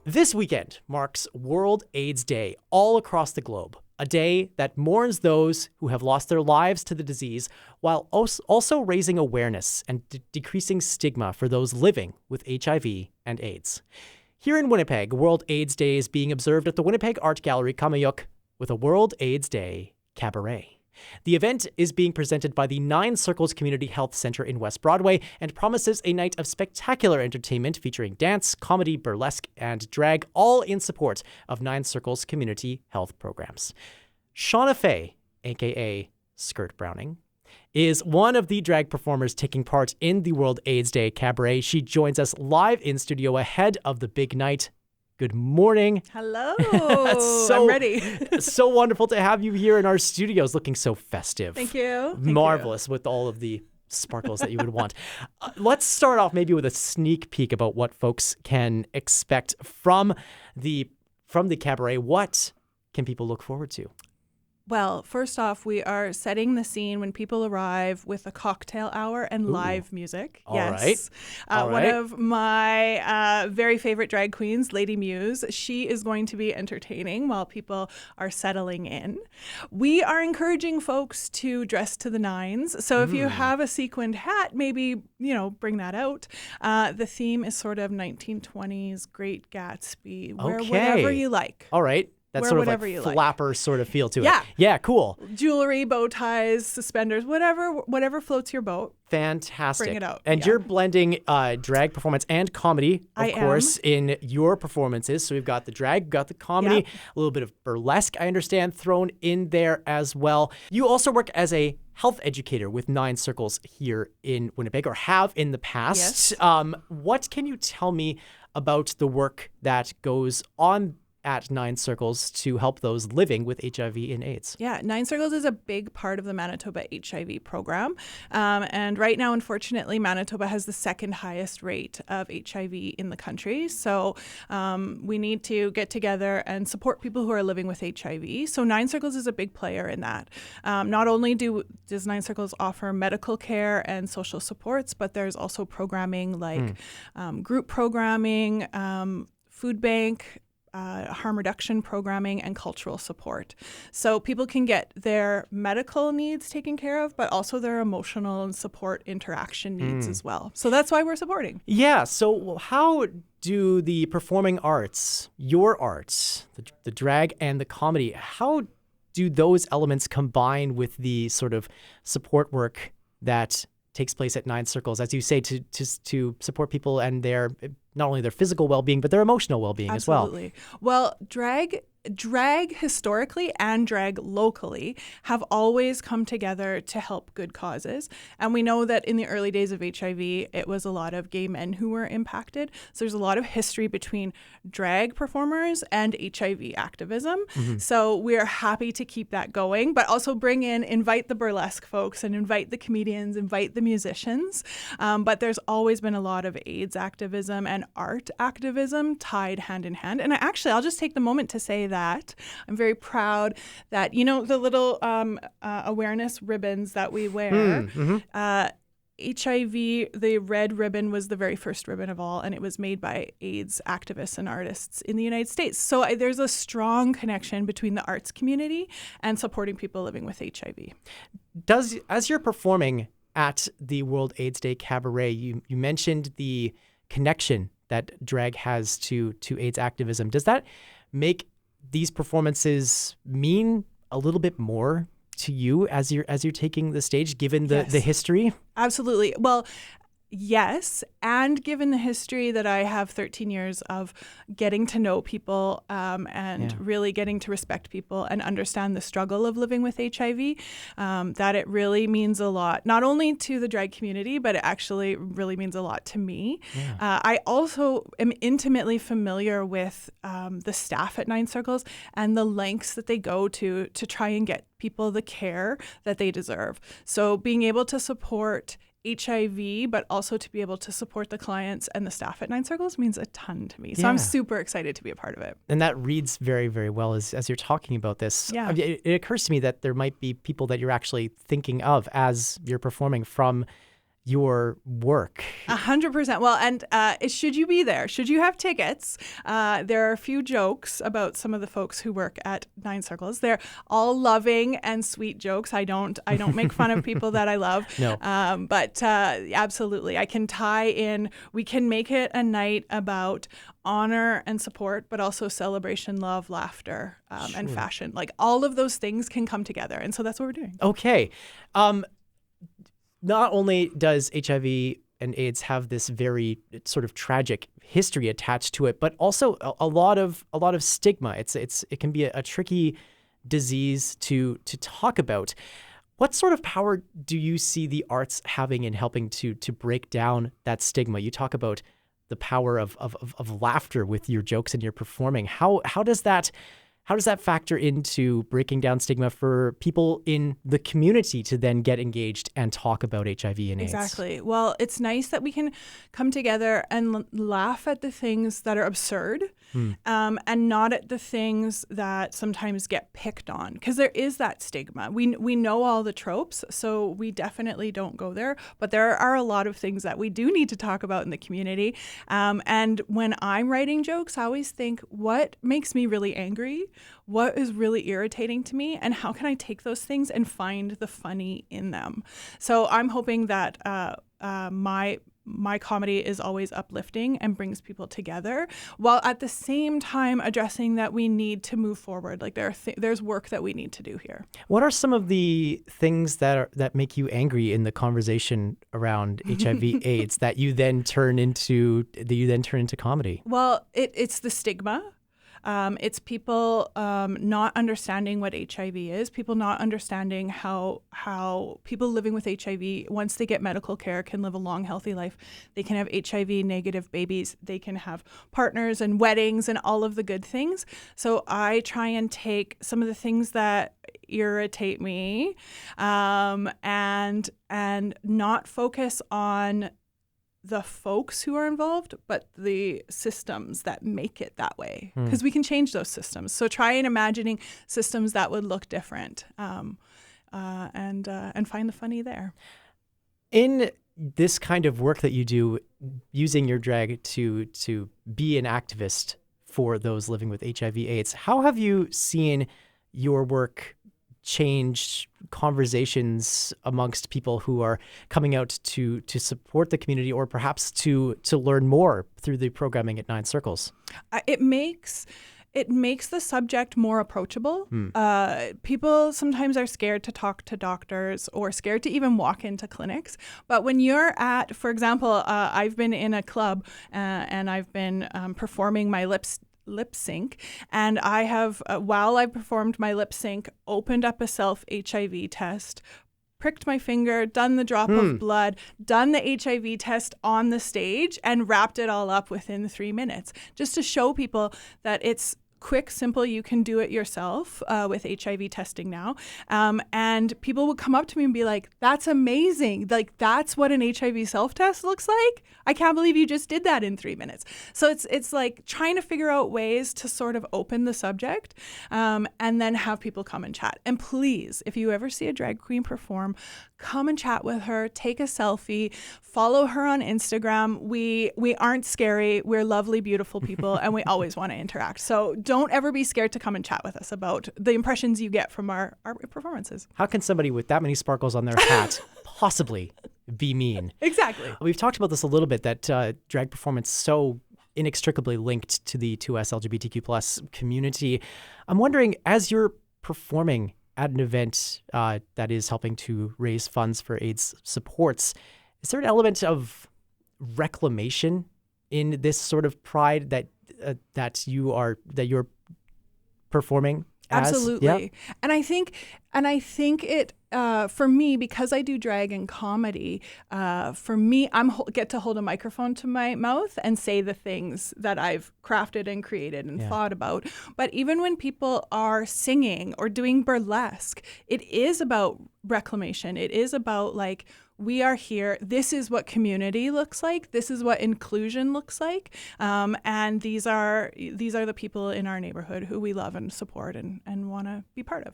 This weekend marks World AIDS Day all across the globe, a day that mourns those who have lost their lives to the disease while also raising awareness and decreasing stigma for those living with HIV and AIDS. Here in Winnipeg, World AIDS Day is being observed at the Winnipeg Art Gallery Kamayuk with a World AIDS Day Cabaret. The event is being presented by the Nine Circles Community Health Center in West Broadway and promises a night of spectacular entertainment featuring dance, comedy, burlesque, and drag, all in support of Nine Circles community health programs. Shauna Fay, aka Skirt Browning, is one of the drag performers taking part in the World AIDS Day Cabaret. She joins us live in studio ahead of the big night. Good morning. Hello. I'm ready. So wonderful to have you here in our studios, looking so festive. Thank you. Marvelous with all of the sparkles that you would want. Let's start off maybe with a sneak peek about what folks can expect from the cabaret. What can people look forward to? Well, first off, we are setting the scene when people arrive with a cocktail hour and live music. All yes. right. One of my very favorite drag queens, Lady Muse, she is going to be entertaining while people are settling in. We are encouraging folks to dress to the nines. So if you have a sequined hat, maybe, bring that out. The theme is sort of 1920s Great Gatsby. Wear whatever you like. All right. That's sort of like flapper sort of feel to it. Yeah, cool. Jewelry, bow ties, suspenders, whatever floats your boat. Fantastic. Bring it out. And you're blending drag performance and comedy, of course, in your performances. So we've got the drag, we've got the comedy, a little bit of burlesque, I understand, thrown in there as well. You also work as a health educator with Nine Circles here in Winnipeg, or have in the past. Yes. What can you tell me about the work that goes on at Nine Circles to help those living with HIV and AIDS? Yeah, Nine Circles is a big part of the Manitoba HIV program. And right now, unfortunately, Manitoba has the second highest rate of HIV in the country. So we need to get together and support people who are living with HIV. So Nine Circles is a big player in that. Not only does Nine Circles offer medical care and social supports, but there's also programming like group programming, food bank, harm reduction programming, and cultural support. So people can get their medical needs taken care of, but also their emotional and support interaction needs as well. So that's why we're supporting. Yeah. So how do the performing arts, your arts, the drag and the comedy, how do those elements combine with the sort of support work that takes place at Nine Circles, as you say, to support people and their not only their physical well-being, but their emotional well-being as well? Absolutely. Well, drag historically and drag locally have always come together to help good causes. And we know that in the early days of HIV, it was a lot of gay men who were impacted. So there's a lot of history between drag performers and HIV activism. So we are happy to keep that going, but also invite the burlesque folks and invite the comedians, invite the musicians. But there's always been a lot of AIDS activism and art activism tied hand in hand. And I'll just take the moment to say that I'm very proud that, the little awareness ribbons that we wear, HIV, the red ribbon was the very first ribbon of all, and it was made by AIDS activists and artists in the United States. So there's a strong connection between the arts community and supporting people living with HIV. As you're performing at the World AIDS Day Cabaret, you mentioned the connection that drag has to AIDS activism. Does that make these performances mean a little bit more to you as you're taking the stage, given the history? Absolutely. Well, yes. And given the history that I have 13 years of getting to know people and really getting to respect people and understand the struggle of living with HIV, that it really means a lot, not only to the drag community, but it actually really means a lot to me. Yeah. I also am intimately familiar with the staff at Nine Circles and the lengths that they go to try and get people the care that they deserve. So being able to support HIV, but also to be able to support the clients and the staff at Nine Circles means a ton to me. So I'm super excited to be a part of it. And that reads very, very well as you're talking about this. Yeah. It occurs to me that there might be people that you're actually thinking of as you're performing from your work. 100%. Well, and should you be there, should you have tickets, there are a few jokes about some of the folks who work at Nine Circles. They're all loving and sweet jokes. I don't make fun of people that I love. No. But absolutely, I can tie in. We can make it a night about honor and support, but also celebration, love, laughter, and fashion. Like all of those things can come together. And so that's what we're doing. Okay. Not only does HIV and AIDS have this very sort of tragic history attached to it, but also a lot of stigma. It can be a tricky disease to talk about. What sort of power do you see the arts having in helping to break down that stigma? You talk about the power of laughter with your jokes and your performing. How does that factor into breaking down stigma for people in the community to then get engaged and talk about HIV and AIDS? Exactly. Well, it's nice that we can come together and laugh at the things that are absurd, and not at the things that sometimes get picked on, because there is that stigma. We know all the tropes, so we definitely don't go there. But there are a lot of things that we do need to talk about in the community. And when I'm writing jokes, I always think, what makes me really angry? What is really irritating to me, and how can I take those things and find the funny in them? So I'm hoping that my comedy is always uplifting and brings people together, while at the same time addressing that we need to move forward. Like there's work that we need to do here. What are some of the things that make you angry in the conversation around HIV/AIDS that you then turn into comedy? Well, it's the stigma. It's people not understanding what HIV is, people not understanding how people living with HIV, once they get medical care, can live a long, healthy life. They can have HIV-negative babies. They can have partners and weddings and all of the good things. So I try and take some of the things that irritate me and not focus on the folks who are involved, but the systems that make it that way, because we can change those systems. So try and imagining systems that would look different, and find the funny there. In this kind of work that you do, using your drag to be an activist for those living with HIV/AIDS, how have you seen your work change conversations amongst people who are coming out to support the community, or perhaps to learn more through the programming at Nine Circles? It makes the subject more approachable. People sometimes are scared to talk to doctors or scared to even walk into clinics. But when you're at, for example, I've been in a club and I've been performing my lip sync, and I have, while I performed my lip sync, opened up a self-HIV test, pricked my finger, done the drop of blood, done the HIV test on the stage, and wrapped it all up within 3 minutes, just to show people that it's quick, simple. You can do it yourself with HIV testing now. And people would come up to me and be like, that's amazing. Like, that's what an HIV self-test looks like. I can't believe you just did that in 3 minutes. So it's like trying to figure out ways to sort of open the subject and then have people come and chat. And please, if you ever see a drag queen perform, come and chat with her, take a selfie, follow her on Instagram. We aren't scary. We're lovely, beautiful people, and we always want to interact. So don't ever be scared to come and chat with us about the impressions you get from our performances. How can somebody with that many sparkles on their hat possibly be mean? Exactly. We've talked about this a little bit, that drag performance so inextricably linked to the 2S LGBTQ+ community. I'm wondering, as you're performing at an event that is helping to raise funds for AIDS supports, is there an element of reclamation in this sort of pride that you're performing as? Absolutely. Yeah. And I think it, for me, because I do drag and comedy, for me, get to hold a microphone to my mouth and say the things that I've crafted and created and thought about. But even when people are singing or doing burlesque, it is about reclamation. It is about, like, we are here. This is what community looks like. This is what inclusion looks like. And these are the people in our neighborhood who we love and support and want to be part of.